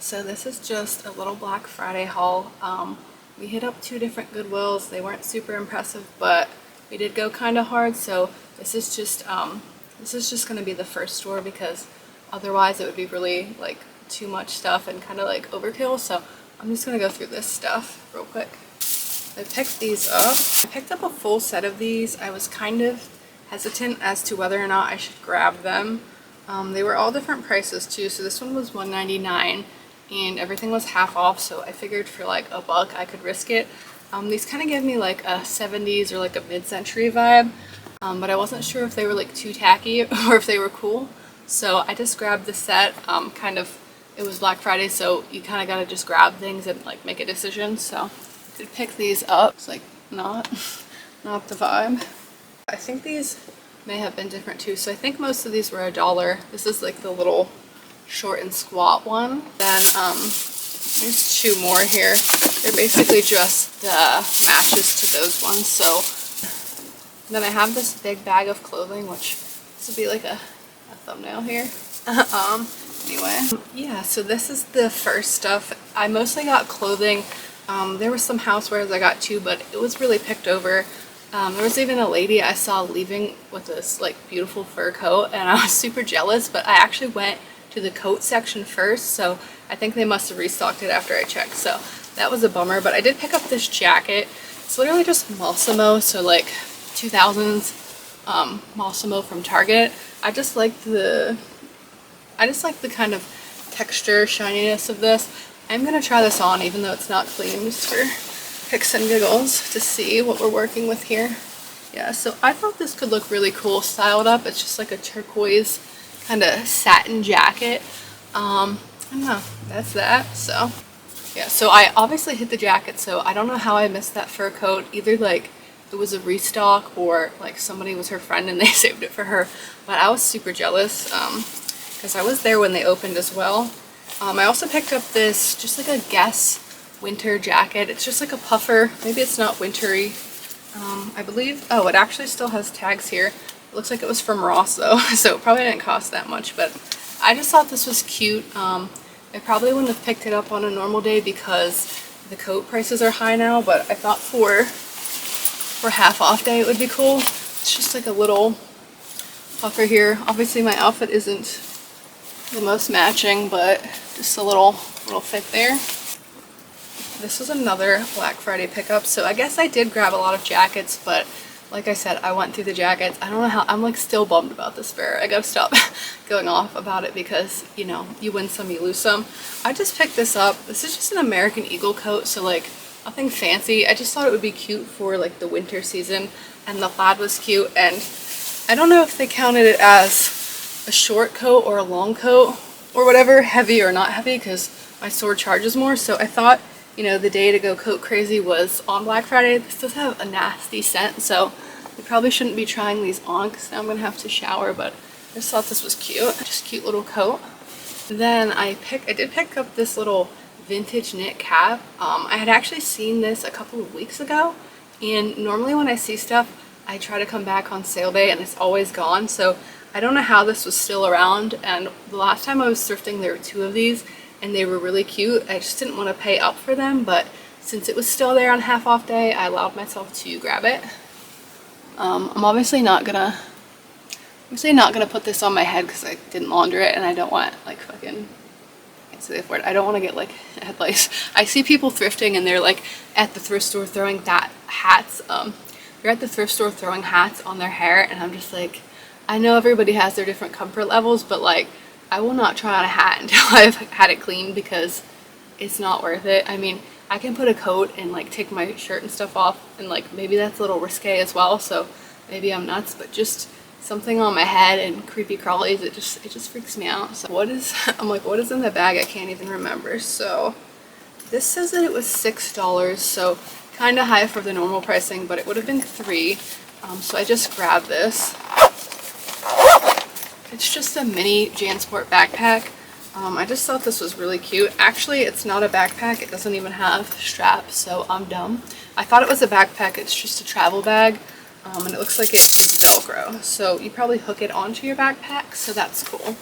So this is just a little Black Friday haul. We hit up 2 different Goodwills. They weren't super impressive, but we did go kind of hard. So this is just going to be the first store because otherwise it would be really like too much stuff and kind of like overkill. So I'm just going to go through this stuff real quick. I picked these up. I picked up a full set of these. I was kind of hesitant as to whether or not I should grab them. They were all different prices too. So this one was $1.99. and everything was half off, so I figured for like $1 I could risk it. These kind of give me like a 70s or like a mid-century vibe, but I wasn't sure if they were like too tacky or if they were cool, so I just grabbed the set. It was Black Friday, so you kind of gotta just grab things and like make a decision, so I did pick these up. It's like not the vibe. I think these may have been different too, so I think most of these were $1. This is like the little short and squat one. Then there's 2 more here. They're basically just matches to those ones. So then I have this big bag of clothing, which this would be like a thumbnail here. Anyway, yeah, so this is the first stuff. I mostly got clothing. There was some housewares I got too, but it was really picked over. There was even a lady I saw leaving with this like beautiful fur coat, and I was super jealous, but I actually went to the coat section first, so I think they must have restocked it after I checked, so that was a bummer. But I did pick up this jacket. It's literally just Mossimo, so like 2000s Mossimo from Target. I just like the kind of texture, shininess of this. I'm gonna try this on even though it's not clean, just for kicks and giggles to see what we're working with here. Yeah, so I thought this could look really cool styled up. It's just like a turquoise kind of satin jacket. I don't know, that's that. So yeah, so I obviously hit the jacket, so I don't know how I missed that fur coat. Either like it was a restock or like somebody was her friend and they saved it for her, but I was super jealous because I was there when they opened as well. I also picked up this just like a Guess winter jacket. It's just like a puffer. Maybe it's not wintry. I believe, oh, it actually still has tags here. It looks like it was from Ross though, so it probably didn't cost that much, but I just thought this was cute. I probably wouldn't have picked it up on a normal day because the coat prices are high now, but I thought for half off day it would be cool. It's just like a little puffer here. Obviously my outfit isn't the most matching, but just a little fit there. This was another Black Friday pickup, so I guess I did grab a lot of jackets, but like I said, I went through the jackets. I don't know how, I'm like still bummed about this fair. I gotta stop going off about it because, you know, you win some, you lose some. I just picked this up. This is just an American Eagle coat, so like nothing fancy. I just thought it would be cute for like the winter season, and the plaid was cute, and I don't know if they counted it as a short coat or a long coat or whatever, heavy or not heavy, because my store charges more. So I thought, you know, the day to go coat crazy was on Black Friday. This does have a nasty scent, so we probably shouldn't be trying these on because now I'm gonna have to shower, but I just thought this was cute. Just a cute little coat. Then I did pick up this little vintage knit cap. I had actually seen this a couple of weeks ago, and normally when I see stuff, I try to come back on sale day and it's always gone, so I don't know how this was still around. And the last time I was thrifting, there were 2 of these and they were really cute. I just didn't want to pay up for them, but since it was still there on half off day, I allowed myself to grab it. I'm obviously not gonna put this on my head because I didn't launder it, and I don't want like fucking, I can't say the word, I don't want to get like head lice. I see people thrifting and they're like at the thrift store throwing hats. They're at the thrift store throwing hats on their hair, and I'm just like, I know everybody has their different comfort levels, but like I will not try on a hat until I've had it cleaned because it's not worth it. I mean, I can put a coat and like take my shirt and stuff off, and like maybe that's a little risque as well, so maybe I'm nuts, but just something on my head and creepy crawlies, it just freaks me out. So I'm like, what is in the bag? I can't even remember. So This says that it was $6, so kind of high for the normal pricing, but it would have been $3. So I just grabbed this. It's just a mini JanSport backpack. I just thought this was really cute. Actually, it's not a backpack. It doesn't even have straps, so I'm dumb. I thought it was a backpack. It's just a travel bag, and it looks like it has Velcro. So you probably hook it onto your backpack, so that's cool.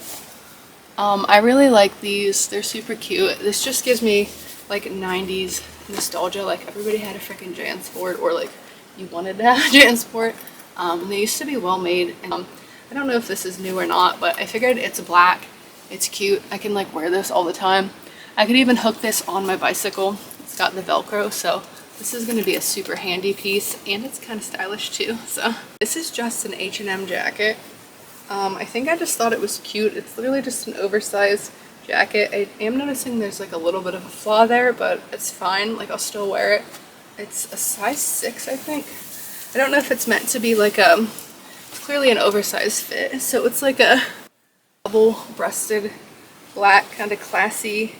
I really like these. They're super cute. This just gives me like 90s nostalgia. Like everybody had a freaking JanSport, or like you wanted to have a JanSport. And they used to be well made. And I don't know if this is new or not, but I figured it's black. It's cute. I can like wear this all the time. I could even hook this on my bicycle. It's got the Velcro, so this is going to be a super handy piece, and it's kind of stylish too. So this is just an H&M jacket. I think I just thought it was cute. It's literally just an oversized jacket. I am noticing there's like a little bit of a flaw there, but it's fine. Like I'll still wear it. It's a size 6, I think. I don't know if it's meant to be like it's clearly an oversized fit. So it's like a double-breasted, black, kind of classy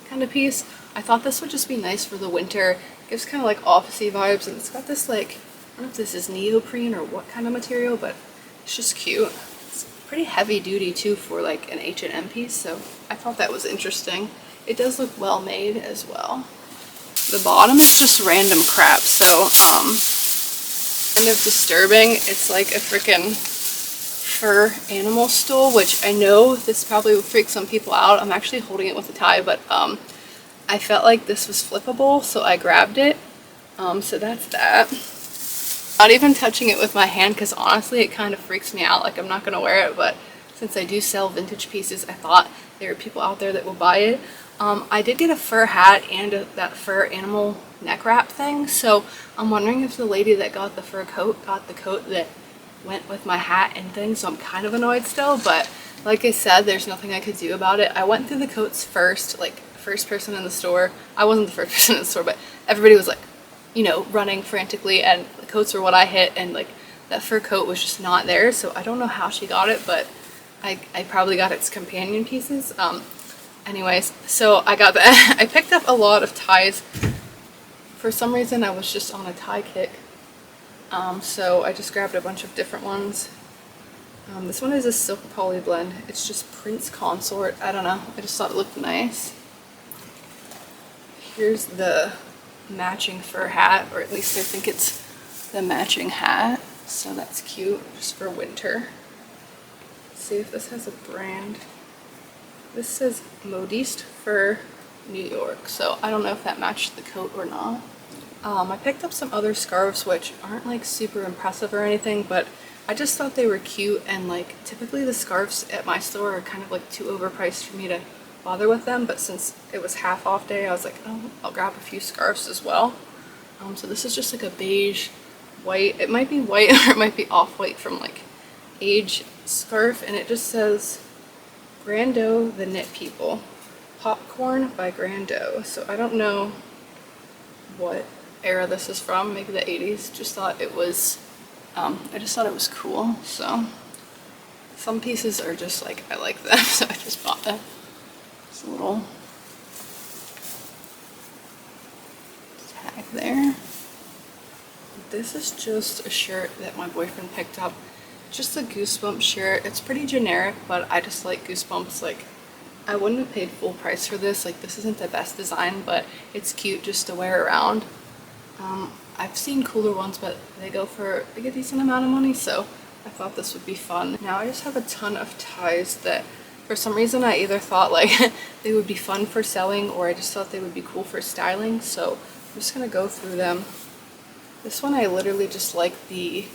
kind of piece. I thought this would just be nice for the winter. It gives kind of like officey vibes, and it's got this like, I don't know if this is neoprene or what kind of material, but it's just cute. It's pretty heavy duty too for like an H&M piece, so I thought that was interesting. It does look well made as well. The bottom is just random crap, so kind of disturbing. It's like a freaking fur animal stool, which I know this probably would freak some people out. I'm actually holding it with a tie, but I felt like this was flippable, so I grabbed it. So that's that. Not even touching it with my hand, because honestly it kind of freaks me out. Like I'm not gonna wear it, but since I do sell vintage pieces, I thought there are people out there that will buy it. I did get a fur hat and that fur animal neck wrap thing, so I'm wondering if the lady that got the fur coat got the coat that went with my hat and things, so I'm kind of annoyed still, but like I said, there's nothing I could do about it. I went through the coats first, like first person in the store. I wasn't the first person in the store, but everybody was like, you know, running frantically, and the coats were what I hit, and like that fur coat was just not there, so I don't know how she got it, but I probably got its companion pieces. Anyways, so I got that. I picked up a lot of ties. For some reason I was just on a tie kick, so I just grabbed a bunch of different ones. This one is a silk poly blend. It's just Prince Consort. I don't know, I just thought it looked nice. Here's the matching fur hat, or at least I think it's the matching hat, so that's cute, just for winter. Let's see if this has a brand. This says Modiste Fur New York, so I don't know if that matched the coat or not. I picked up some other scarves which aren't like super impressive or anything, but I just thought they were cute, and like typically the scarves at my store are kind of like too overpriced for me to bother with them, but since it was half off day, I was like, oh, I'll grab a few scarves as well. So this is just like a beige white, it might be white or it might be off-white from like age scarf, and it just says Grando the Knit People, Popcorn by Grando. So I don't know what era this is from, maybe the 80s. Just thought it was, I just thought it was cool. So some pieces are just like, I like them, so I just bought them. It's a little tag there. This is just a shirt that my boyfriend picked up. Just a Goosebumps shirt. It's pretty generic, but I just like Goosebumps. Like, I wouldn't have paid full price for this. Like, this isn't the best design, but it's cute just to wear around. I've seen cooler ones, but they go for like a decent amount of money, so I thought this would be fun. Now I just have a ton of ties that for some reason I either thought like they would be fun for selling, or I just thought they would be cool for styling, so I'm just gonna go through them. This one I literally just like the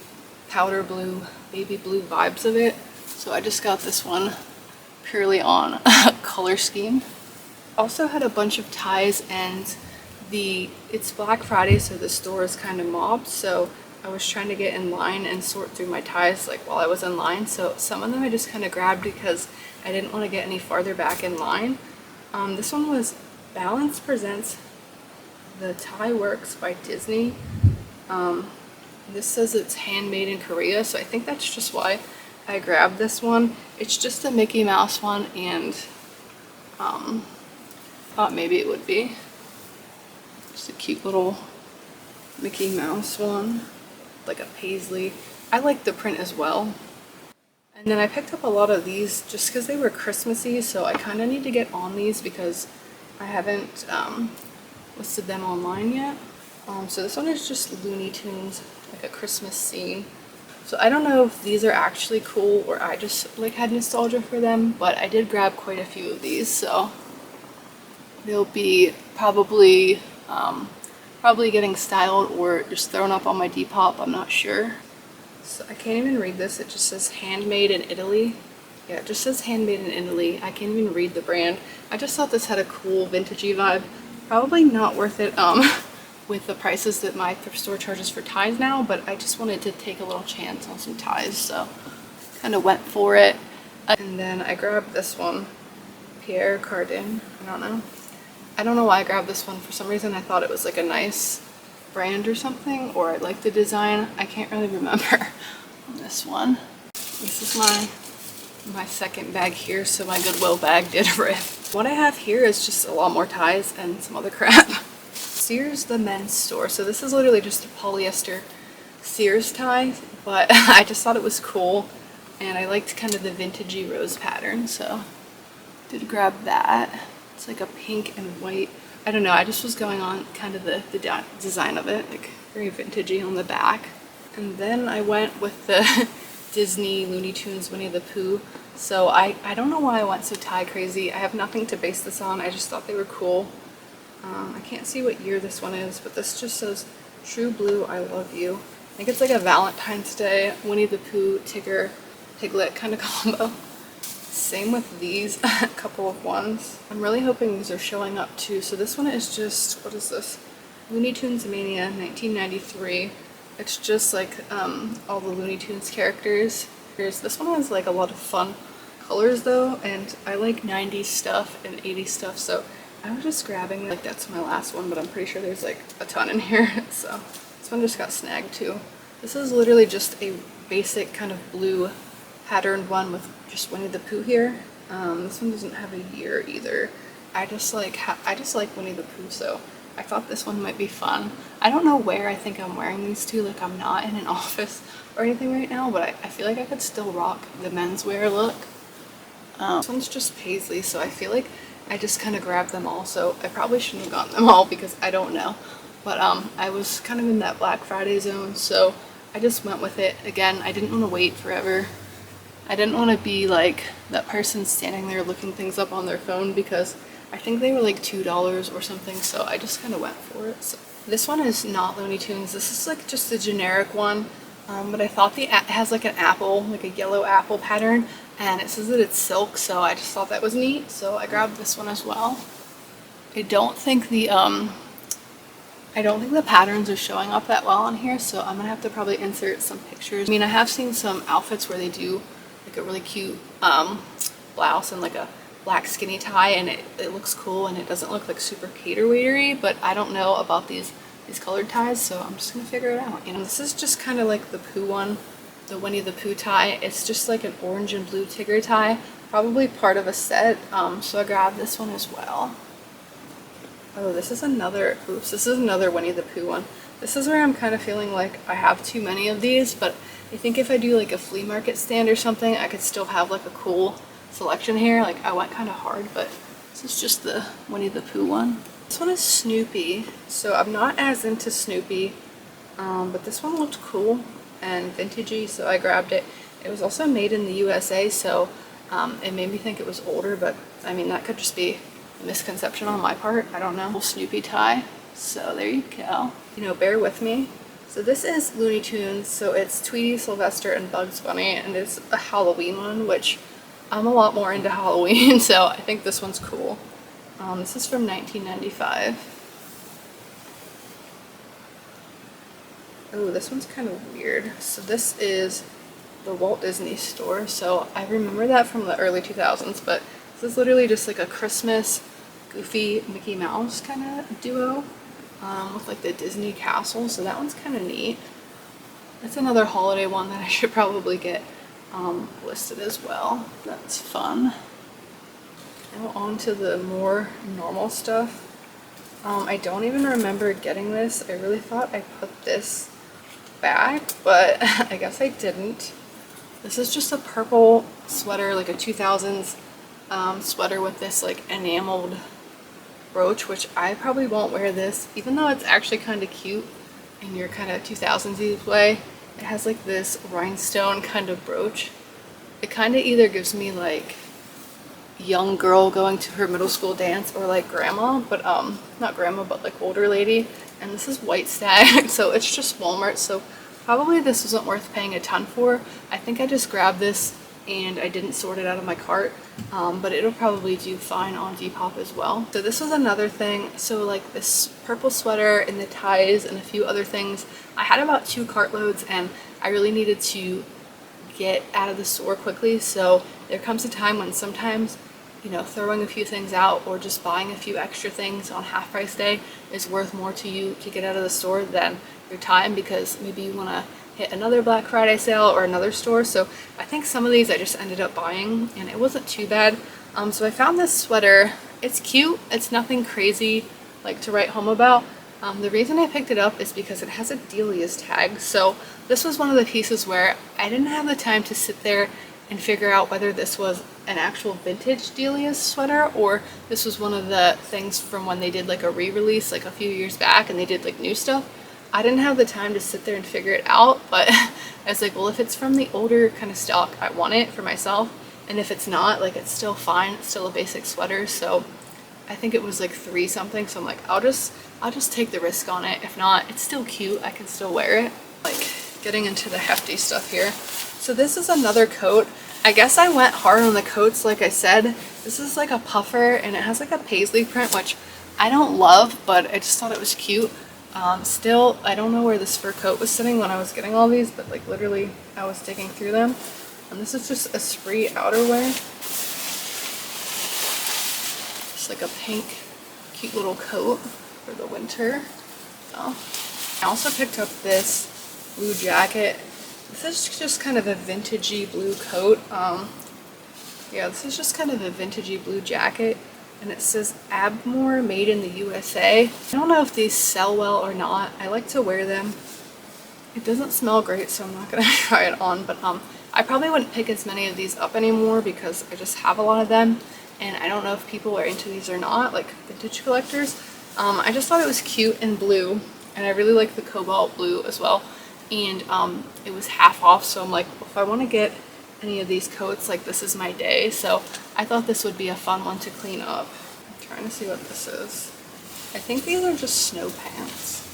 powder blue, baby blue vibes of it, so I just got this one purely on color scheme. Also had a bunch of ties, and it's Black Friday, so the store is kind of mobbed, so I was trying to get in line and sort through my ties like while I was in line, so some of them I just kind of grabbed because I didn't want to get any farther back in line. This one was Balance Presents the Tie Works by Disney. This says it's handmade in Korea, so I think that's just why I grabbed this one. It's just a Mickey Mouse one, and thought maybe it would be It's a cute little Mickey Mouse one, like a paisley. I like the print as well. And then I picked up a lot of these just because they were Christmassy, so I kind of need to get on these because I haven't listed them online yet. So this one is just Looney Tunes, like a Christmas scene. So I don't know if these are actually cool or I just like had nostalgia for them, but I did grab quite a few of these, so they'll be probably getting styled or just thrown up on my Depop, I'm not sure. So I can't even read this, it just says handmade in Italy. Yeah, it just says handmade in Italy. I can't even read the brand. I just thought this had a cool vintagey vibe. Probably not worth it with the prices that my thrift store charges for ties now, but I just wanted to take a little chance on some ties, so kind of went for it. And then I grabbed this one, Pierre Cardin. I don't know why I grabbed this one. For some reason I thought it was like a nice brand or something, or I like the design. I can't really remember on this one. This is my second bag here, so my Goodwill bag did rip. What I have here is just a lot more ties and some other crap. Sears the men's store. So this is literally just a polyester Sears tie, but I just thought it was cool and I liked kind of the vintagey rose pattern, so did grab that. It's like a pink and white. I don't know, I just was going on kind of the design of it, like very vintagey on the back. And then I went with the Disney Looney Tunes Winnie the Pooh. So I don't know why I went so tie crazy. I have nothing to base this on. I just thought they were cool. I can't see what year this one is, but this just says True Blue, I Love You. I think it's like a Valentine's Day Winnie the Pooh Tigger Piglet kind of combo. Same with these, a couple of ones. I'm really hoping these are showing up too. So this one is just, what is this? Looney Tunes Mania 1993. It's just like all the Looney Tunes characters. This one has like a lot of fun colors though, and I like 90s stuff and 80s stuff, so I was just grabbing, like that's my last one, but I'm pretty sure there's like a ton in here. So this one just got snagged too. This is literally just a basic kind of blue patterned one with just Winnie the Pooh here. This one doesn't have a year either. I just like Winnie the Pooh, so I thought this one might be fun. I don't know where I think I'm wearing these to, like I'm not in an office or anything right now, but I feel like I could still rock the menswear look. This one's just paisley, so I feel like I just kind of grabbed them all, so I probably shouldn't have gotten them all because I don't know. But I was kind of in that Black Friday zone, so I just went with it. Again, I didn't want to wait forever. I didn't want to be like that person standing there looking things up on their phone because I think they were like $2 or something, so I just kind of went for it. So this one is not Looney Tunes. This is like just a generic one, but I thought it has like an apple, like a yellow apple pattern, and it says that it's silk, so I just thought that was neat, so I grabbed this one as well. I don't think the patterns are showing up that well on here, so I'm gonna have to probably insert some pictures. I mean, I have seen some outfits where they do like a really cute blouse and like a black skinny tie, and it looks cool and it doesn't look like super cater waitery, but I don't know about these colored ties, so I'm just gonna figure it out. You know, this is just kind of like the Pooh one, the Winnie the Pooh tie. It's just like an orange and blue tigger tie, probably part of a set, so I grabbed this one as well. Oh, this is another Winnie the Pooh one. This is where I'm kind of feeling like I have too many of these, but I think if I do like a flea market stand or something, I could still have like a cool selection here. Like I went kind of hard, but this is just the Winnie the Pooh one. This one is Snoopy, so I'm not as into Snoopy, but this one looked cool and vintagey, so I grabbed it. It was also made in the USA, so it made me think it was older, but I mean that could just be a misconception on my part. I don't know. Snoopy tie, so there you go. You know, bear with me. So this is Looney Tunes, so it's Tweety, Sylvester, and Bugs Bunny, and it's a Halloween one, which I'm a lot more into Halloween, so I think this one's cool. This is from 1995. Oh, this one's kind of weird. So this is the Walt Disney Store, so I remember that from the early 2000s, but this is literally just like a Christmas goofy Mickey Mouse kind of duo with like the Disney castle, so that one's kind of neat. That's another holiday one that I should probably get listed as well. That's fun. Now on to the more normal stuff. I don't even remember getting this. I really thought I put this back, but I guess I didn't. This is just a purple sweater, like a 2000s sweater with this like enameled brooch, which I probably won't wear this, even though it's actually kind of cute in your kind of 2000s way. It has like this rhinestone kind of brooch. It kind of either gives me like young girl going to her middle school dance or like grandma, but not grandma, but like older lady. And this is white stag, so it's just Walmart, so probably this wasn't worth paying a ton for. I think I just grabbed this and I didn't sort it out of my cart, but it'll probably do fine on Depop as well. So this was another thing. So like this purple sweater and the ties and a few other things, I had about 2 cartloads and I really needed to get out of the store quickly. So there comes a time when sometimes, you know, throwing a few things out or just buying a few extra things on half price day is worth more to you to get out of the store than your time, because maybe you want to hit another Black Friday sale or another store. So I think some of these I just ended up buying and it wasn't too bad. So I found this sweater. It's cute. It's nothing crazy like to write home about. The reason I picked it up is because it has a Delia's tag. So this was one of the pieces where I didn't have the time to sit there and figure out whether this was an actual vintage Delia's sweater or this was one of the things from when they did like a re-release like a few years back and they did like new stuff. I didn't have the time to sit there and figure it out, but I was like, well, if it's from the older kind of stock, I want it for myself. And if it's not, like, it's still fine. It's still a basic sweater. So I think it was like 3 something. So I'm like, I'll just take the risk on it. If not, it's still cute. I can still wear it. Like, getting into the hefty stuff here. So this is another coat. I guess I went hard on the coats, like I said. This is like a puffer and it has like a paisley print, which I don't love, but I just thought it was cute. Still, I don't know where this fur coat was sitting when I was getting all these, but like literally I was digging through them. And this is just a spree outerwear. Just like a pink, cute little coat for the winter. So I also picked up this blue jacket. This is just kind of a vintagey blue coat. Yeah, this is just kind of a vintagey blue jacket. And it says Abmore made in the USA. I don't know if these sell well or not. I like to wear them. It doesn't smell great, so I'm not gonna try it on, but I probably wouldn't pick as many of these up anymore because I just have a lot of them. And I don't know if people are into these or not, like vintage collectors. I just thought it was cute in blue, and I really like the cobalt blue as well. And it was half off, so I'm like, if I want to get any of these coats, like this is my day. So I thought this would be a fun one to clean up. I'm trying to see what this is. I think these are just snow pants.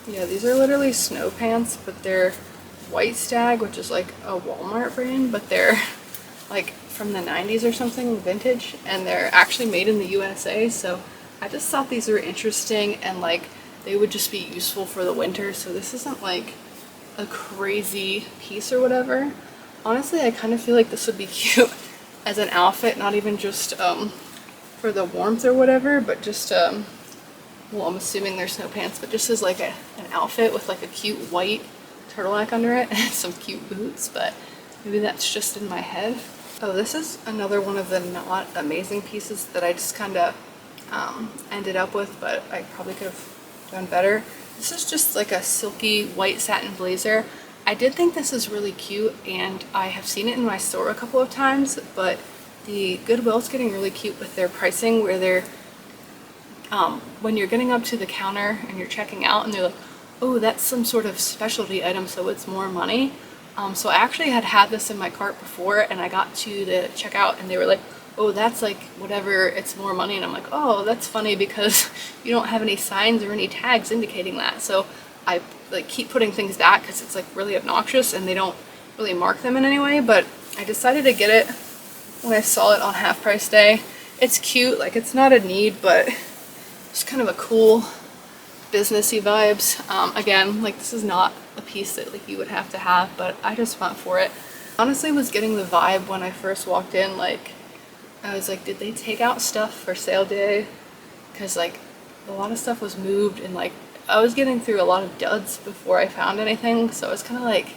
Yeah, these are literally snow pants, but they're White Stag, which is like a Walmart brand, but they're like from the 90s or something, vintage, and they're actually made in the USA. So I just thought these were interesting and like they would just be useful for the winter. So this isn't like a crazy piece or whatever. Honestly, I kind of feel like this would be cute as an outfit, not even just for the warmth or whatever, but just, well, I'm assuming they're snow pants, but just as like an outfit with like a cute white turtleneck under it and some cute boots, but maybe that's just in my head. Oh, this is another one of the not amazing pieces that I just kind of ended up with, but I probably could have done better. This is just like a silky white satin blazer. I did think this is really cute, and I have seen it in my store a couple of times, but the Goodwill's getting really cute with their pricing, where they're when you're getting up to the counter and you're checking out and they're like, oh, that's some sort of specialty item, so it's more money. So I actually had this in my cart before, and I got to the checkout and they were like, oh, that's like whatever, it's more money. And I'm like, oh, that's funny because you don't have any signs or any tags indicating that. So I like keep putting things back because it's like really obnoxious and they don't really mark them in any way. But I decided to get it when I saw it on half price day. It's cute, like it's not a need, but it's kind of a cool businessy vibes. Again, like this is not a piece that like you would have to have, but I just went for it. Honestly, was getting the vibe when I first walked in, like I was like, did they take out stuff for sale day? Because like a lot of stuff was moved, and like I was getting through a lot of duds before I found anything, so I was kind of like,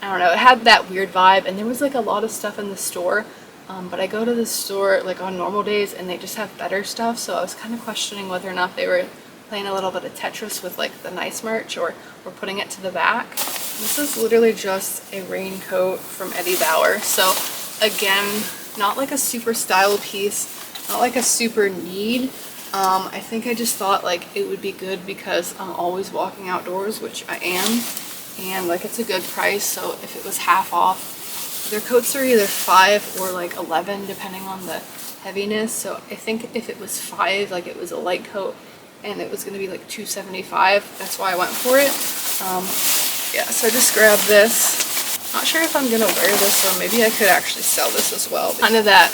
I don't know, it had that weird vibe. And there was like a lot of stuff in the store But I go to the store like on normal days and they just have better stuff, so I was kind of questioning whether or not they were playing a little bit of Tetris with like the nice merch or putting it to the back. This is literally just a raincoat from Eddie Bauer. So again, not like a super style piece, not like a super need. I think I just thought like it would be good because I'm always walking outdoors, which I am, and like it's a good price. So if it was half off, their coats are either 5 or like 11 depending on the heaviness. So I think if it was 5, like it was a light coat and it was going to be like $2.75, that's why I went for it. Yeah, so I just grabbed this. Not sure if I'm gonna wear this, or maybe I could actually sell this as well. Kind of that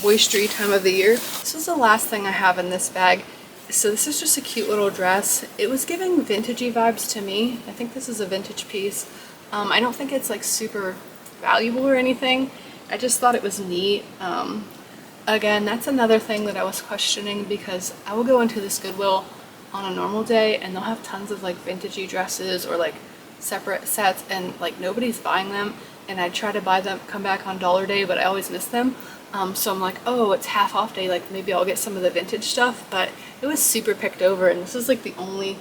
moistury time of the year. This is the last thing I have in this bag. So this is just a cute little dress. It was giving vintagey vibes to me. I think this is a vintage piece. I don't think it's like super valuable or anything. I just thought it was neat. Again, that's another thing that I was questioning, because I will go into this Goodwill on a normal day and they'll have tons of like vintagey dresses or like separate sets, and like nobody's buying them, and I try to buy them, come back on dollar day, but I always miss them. So I'm like, oh, it's half off day, like maybe I'll get some of the vintage stuff, but it was super picked over, and this is like the only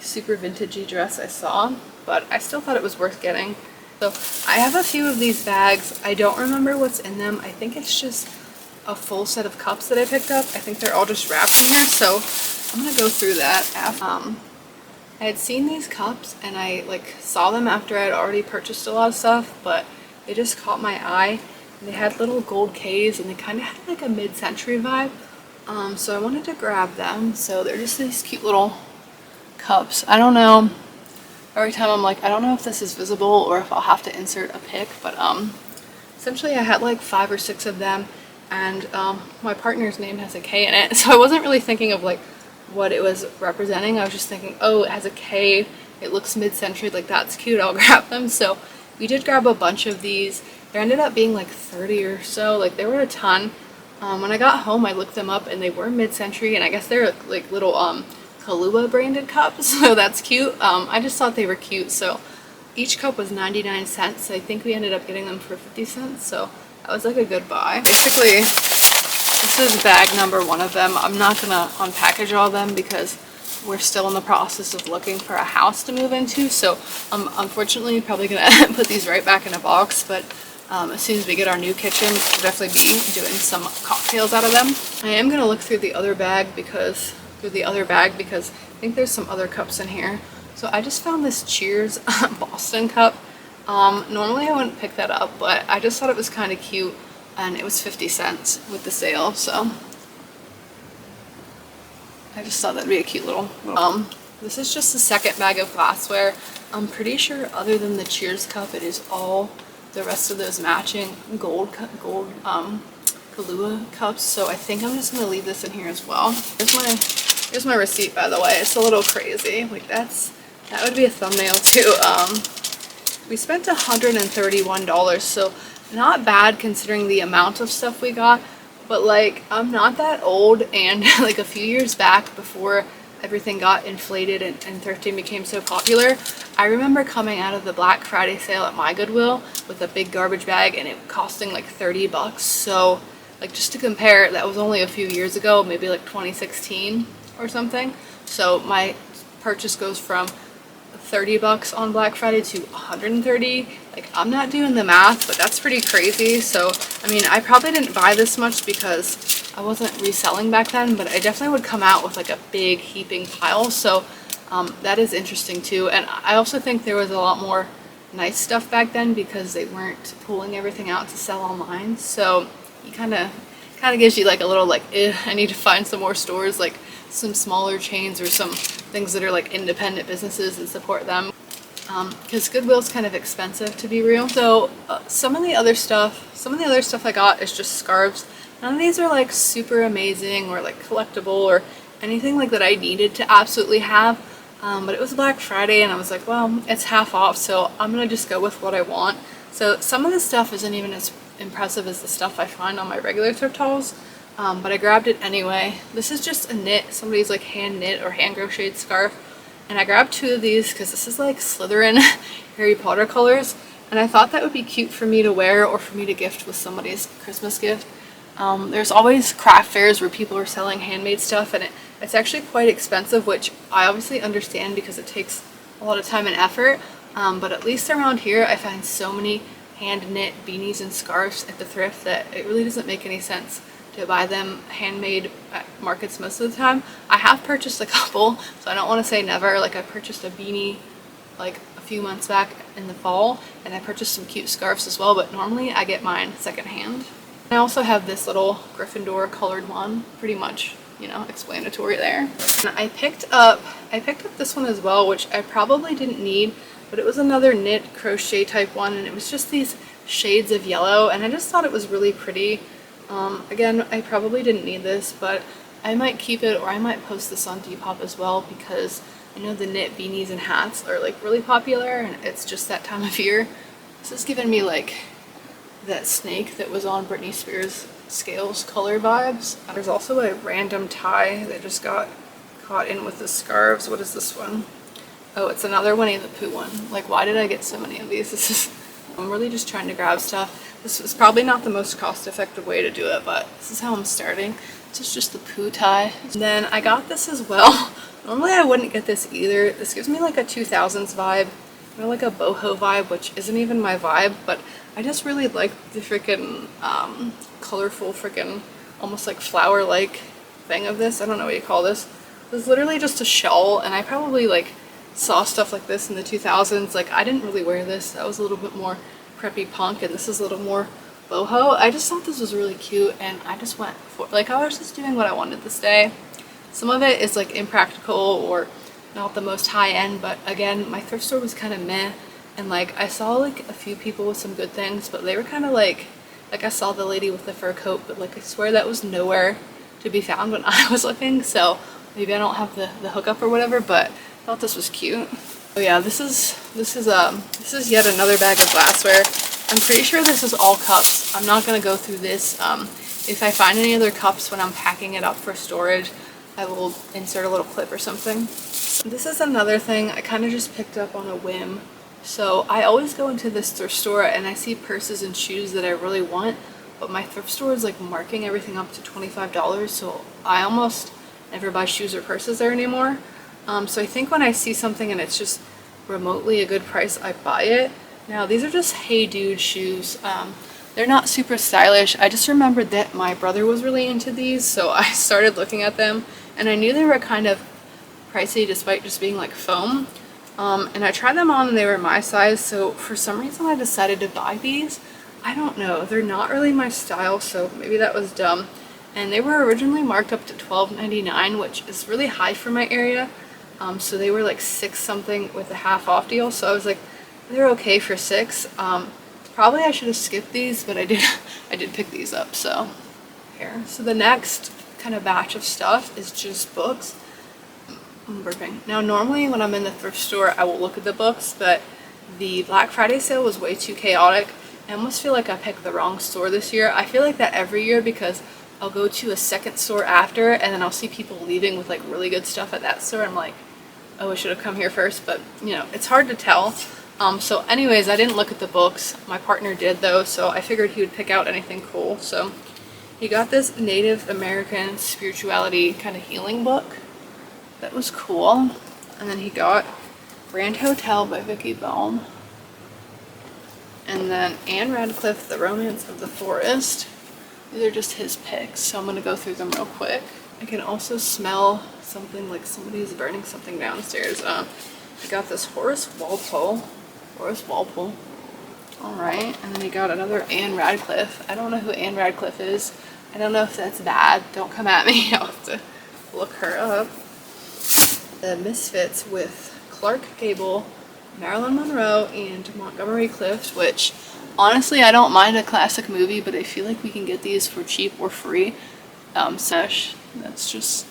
super vintagey dress I saw, but I still thought it was worth getting. So I have a few of these bags. I don't remember what's in them. I think it's just a full set of cups that I picked up. I think they're all just wrapped in here, so I'm gonna go through that. I had seen these cups and I like saw them after I had already purchased a lot of stuff, but they just caught my eye. And they had little gold K's and they kind of had like a mid-century vibe. So I wanted to grab them. So they're just these cute little cups. I don't know. Every time I'm like, I don't know if this is visible or if I'll have to insert a pic, but essentially I had like 5 or 6 of them, and my partner's name has a K in it, so I wasn't really thinking of like what it was representing. I was just thinking, oh, it has a K, it looks mid-century, like that's cute, I'll grab them. So we did grab a bunch of these. There ended up being like 30 or so, like there were a ton. When I got home I looked them up and they were mid-century, and I guess they're like little Kahlua branded cups, so that's cute. I just thought they were cute. So each cup was 99 cents. I think we ended up getting them for 50 cents, so that was like a good buy. Basically, this is bag number 1 of them. I'm not gonna unpackage all of them because we're still in the process of looking for a house to move into, so I'm unfortunately probably gonna put these right back in a box, but as soon as we get our new kitchen, we'll definitely be doing some cocktails out of them. I am gonna look through the other bag because I think there's some other cups in here. So I just found this Cheers Boston cup. Normally I wouldn't pick that up, but I just thought it was kind of cute, and it was 50 cents with the sale, so I just thought that'd be a cute little this is just the second bag of glassware. I'm pretty sure other than the Cheers cup, it is all the rest of those matching gold Kahlua cups, so I think I'm just gonna leave this in here as well. Here's my receipt, by the way. It's a little crazy. Like that would be a thumbnail too. We spent $131, so not bad considering the amount of stuff we got, but like I'm not that old, and like a few years back before everything got inflated and thrifting became so popular, I remember coming out of the Black Friday sale at my Goodwill with a big garbage bag and it costing like 30 bucks. So like just to compare, that was only a few years ago, maybe like 2016 or something. So my purchase goes from 30 bucks on Black Friday to 130. Like I'm not doing the math, but that's pretty crazy. So I mean, I probably didn't buy this much because I wasn't reselling back then, but I definitely would come out with like a big heaping pile. So that is interesting too. And I also think there was a lot more nice stuff back then because they weren't pulling everything out to sell online. So you kind of gives you like a little like, I need to find some more stores, like some smaller chains or some things that are like independent businesses and support them. Because Goodwill's kind of expensive, to be real. So some of the other stuff I got is just scarves. None of these are like super amazing or like collectible or anything like that I needed to absolutely have. But it was Black Friday and I was like, well, it's half off, so I'm gonna just go with what I want. So some of this stuff isn't even as impressive as the stuff I find on my regular thrift hauls, but I grabbed it anyway. This is just a knit, somebody's like hand knit or hand crocheted scarf, and I grabbed 2 of these because this is like Slytherin Harry Potter colors, and I thought that would be cute for me to wear or for me to gift with somebody's Christmas gift. There's always craft fairs where people are selling handmade stuff, and it's actually quite expensive, which I obviously understand because it takes a lot of time and effort, but at least around here I find so many hand knit beanies and scarves at the thrift that it really doesn't make any sense to buy them handmade at markets most of the time. I have purchased a couple, so I don't want to say never. Like I purchased a beanie like a few months back in the fall, and I purchased some cute scarves as well, but normally I get mine secondhand. I also have this little Gryffindor colored one, pretty much, you know, explanatory there. And I picked up this one as well, which I probably didn't need, but it was another knit crochet type one, and it was just these shades of yellow, and I just thought it was really pretty. Again, I probably didn't need this, but I might keep it, or I might post this on Depop as well, because I know the knit beanies and hats are like really popular, and it's just that time of year. This is giving me like that snake that was on Britney Spears' Scales color vibes. There's also a random tie that just got caught in with the scarves. What is this one? Oh, it's another Winnie the Pooh one. Like, why did I get so many of these? I'm really just trying to grab stuff. This is probably not the most cost-effective way to do it, but this is how I'm starting. This is just the Pooh tie. And then I got this as well. Normally I wouldn't get this either. This gives me like a 2000s vibe, you know, like a boho vibe, which isn't even my vibe, but I just really like the freaking colorful freaking almost like flower-like thing of this. I don't know what you call this. This is literally just a shawl, and I probably like saw stuff like this in the 2000s. Like, I didn't really wear this. That was a little bit more preppy punk, and this is a little more boho. I just thought this was really cute, and I just went for, like, I was just doing what I wanted this day. Some of it is like impractical or not the most high end, but again, my thrift store was kind of meh, and like I saw like a few people with some good things, but they were kind of like I saw the lady with the fur coat, but like I swear that was nowhere to be found when I was looking. So maybe I don't have the hookup or whatever, but I thought this was cute. Oh yeah, this is yet another bag of glassware. I'm pretty sure this is all cups. I'm not gonna go through this. If I find any other cups when I'm packing it up for storage, I will insert a little clip or something. This is another thing I kind of just picked up on a whim. So I always go into this thrift store and I see purses and shoes that I really want, but my thrift store is like marking everything up to $25, so I almost never buy shoes or purses there anymore. So I think when I see something and it's just remotely a good price, I buy it. Now these are just Hey Dude shoes. They're not super stylish. I just remembered that my brother was really into these, so I started looking at them, and I knew they were kind of pricey despite just being like foam. And I tried them on and they were my size, so for some reason I decided to buy these. I don't know, they're not really my style, so maybe that was dumb. And they were originally marked up to $12.99, which is really high for my area. So they were like $6 something with a half off deal, so I was like, they're okay for $6. Probably I should have skipped these, but I did pick these up, so here. So the next kind of batch of stuff is just books. I'm burping. Now normally when I'm in the thrift store I will look at the books, but the Black Friday sale was way too chaotic. I almost feel like I picked the wrong store this year. I feel like that every year because I'll go to a second store after and then I'll see people leaving with like really good stuff at that store. I'm like, oh, I should have come here first, but you know, it's hard to tell. So anyways, I didn't look at the books. My partner did though, so I figured he would pick out anything cool. So he got this Native American spirituality kind of healing book. That was cool. And then he got Grand Hotel by Vicky Bone. And then Anne Radcliffe, The Romance of the Forest. These are just his picks, so I'm going to go through them real quick. I can also smell something like somebody's burning something downstairs. I got this Horace Walpole. Alright, and then he got another Anne Radcliffe. I don't know who Anne Radcliffe is. I don't know if that's bad. Don't come at me. I'll have to look her up. The Misfits with Clark Gable, Marilyn Monroe, and Montgomery Clift, which honestly I don't mind a classic movie, but I feel like we can get these for cheap or free. Sesh, that's just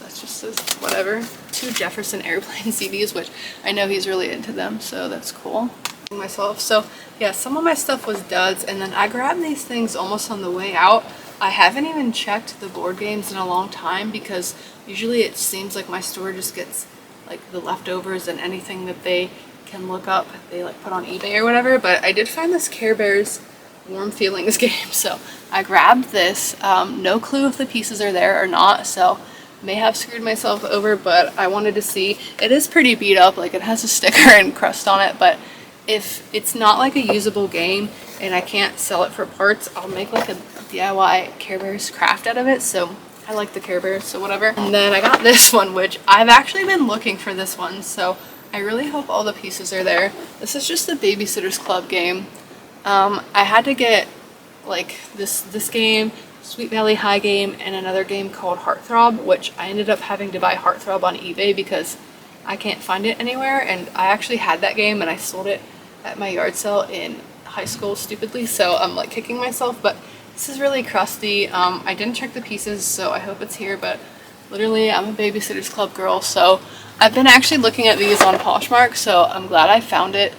whatever. 2 Jefferson Airplane CDs, which I know he's really into them, so that's cool. Myself, so yeah, some of my stuff was duds, and then I grabbed these things almost on the way out. I haven't even checked the board games in a long time because usually it seems like my store just gets like the leftovers and anything that they can look up, they like put on eBay or whatever, but I did find this Care Bears Warm Feelings game, so I grabbed this. No clue if the pieces are there or not, so may have screwed myself over, but I wanted to see. It is pretty beat up, like it has a sticker and crust on it, but if it's not like a usable game and I can't sell it for parts, I'll make like a DIY Care Bears craft out of it. So I like the Care Bears, so whatever. And then I got this one, which I've actually been looking for this one, so I really hope all the pieces are there. This is just a Babysitter's Club game. I had to get like this game, Sweet Valley High game, and another game called Heartthrob, which I ended up having to buy Heartthrob on eBay because I can't find it anywhere, and I actually had that game and I sold it at my yard sale in high school stupidly, so I'm like kicking myself, but this is really crusty. I didn't check the pieces, so I hope it's here, but literally I'm a Babysitter's Club girl, so I've been actually looking at these on Poshmark, so I'm glad I found it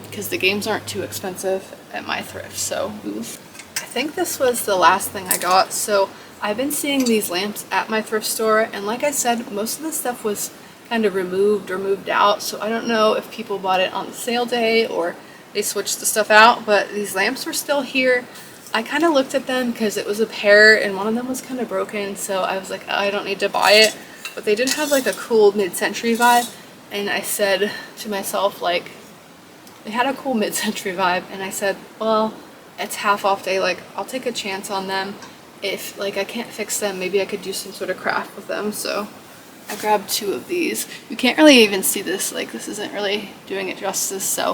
because the games aren't too expensive at my thrift, so I think this was the last thing I got. So I've been seeing these lamps at my thrift store, and like I said, most of the stuff was kind of removed or moved out, so I don't know if people bought it on the sale day or they switched the stuff out, but these lamps were still here. I kind of looked at them because it was a pair and one of them was kind of broken, so I was like, oh, I don't need to buy it, but they did have like a cool mid-century vibe, and I said to myself, like, they had a cool mid-century vibe, and I said, well, it's half off day, like I'll take a chance on them. If like I can't fix them, maybe I could do some sort of craft with them. So I grabbed 2 of these. You can't really even see this, like this isn't really doing it justice, so